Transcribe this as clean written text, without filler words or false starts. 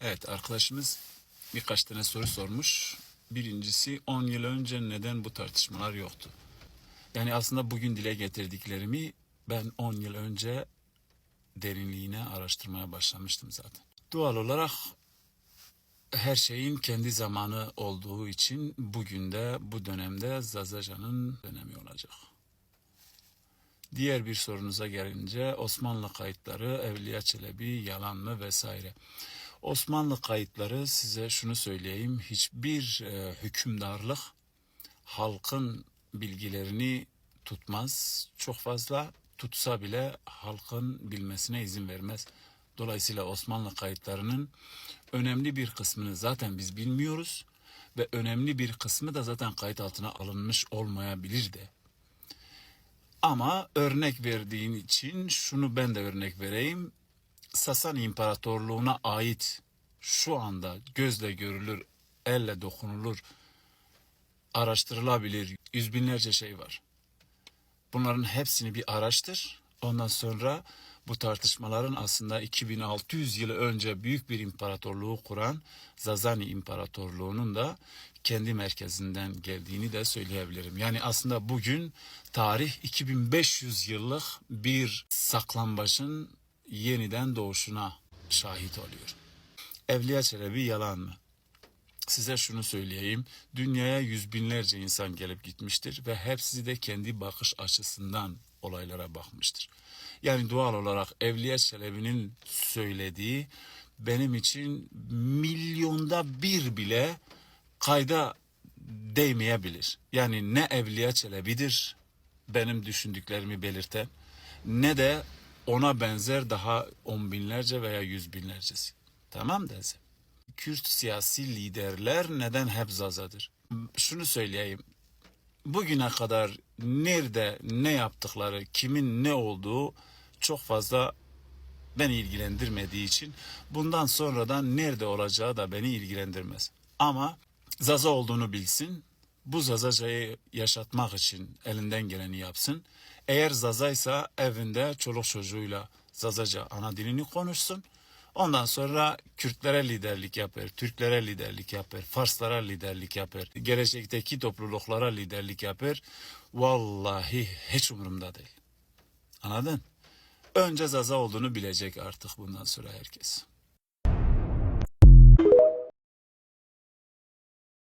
Evet, arkadaşımız birkaç tane soru sormuş. Birincisi 10 yıl önce neden bu tartışmalar yoktu? Yani aslında bugün dile getirdiklerimi ben 10 yıl önce derinliğine araştırmaya başlamıştım zaten. Doğal olarak her şeyin kendi zamanı olduğu için bugün de bu dönemde Zazaca'nın dönemi olacak. Diğer bir sorunuza gelince Osmanlı kayıtları, Evliya Çelebi, yalan mı vesaire. Osmanlı kayıtları size şunu söyleyeyim, hiçbir hükümdarlık halkın bilgilerini tutmaz. Çok fazla tutsa bile halkın bilmesine izin vermez. Dolayısıyla Osmanlı kayıtlarının önemli bir kısmını zaten biz bilmiyoruz ve önemli bir kısmı da zaten kayıt altına alınmış olmayabilir de. Ama örnek verdiğin için şunu ben de örnek vereyim. Sasani İmparatorluğu'na ait şu anda gözle görülür, elle dokunulur, araştırılabilir yüz binlerce şey var. Bunların hepsini bir araştır. Ondan sonra bu tartışmaların aslında 2600 yıl önce büyük bir imparatorluğu kuran Zazani İmparatorluğu'nun da kendi merkezinden geldiğini de söyleyebilirim. Yani aslında bugün tarih 2500 yıllık bir saklambaçın yeniden doğuşuna şahit oluyor. Evliya Çelebi yalan mı? Size şunu söyleyeyim, dünyaya yüz binlerce insan gelip gitmiştir ve hepsi de kendi bakış açısından olaylara bakmıştır. Yani doğal olarak Evliya Çelebi'nin söylediği benim için milyonda bir bile kayda değmeyebilir. Yani ne Evliya Çelebi'dir benim düşündüklerimi belirten ne de ona benzer daha on binlerce veya yüz binlercesi. Tamam Denze. Kürt siyasi liderler neden hep Zaza'dır? Şunu söyleyeyim. Bugüne kadar nerede ne yaptıkları, kimin ne olduğu çok fazla beni ilgilendirmediği için bundan sonradan nerede olacağı da beni ilgilendirmez. Ama Zaza olduğunu bilsin. Bu Zazaca'yı yaşatmak için elinden geleni yapsın. Eğer Zaza'ysa evinde çoluk çocuğuyla Zazaca ana dilini konuşsun. Ondan sonra Kürtlere liderlik yapar, Türklere liderlik yapar, Farslara liderlik yapar, gelecekteki topluluklara liderlik yapar. Vallahi hiç umurumda değil. Anladın? Önce Zaza olduğunu bilecek artık bundan sonra herkes.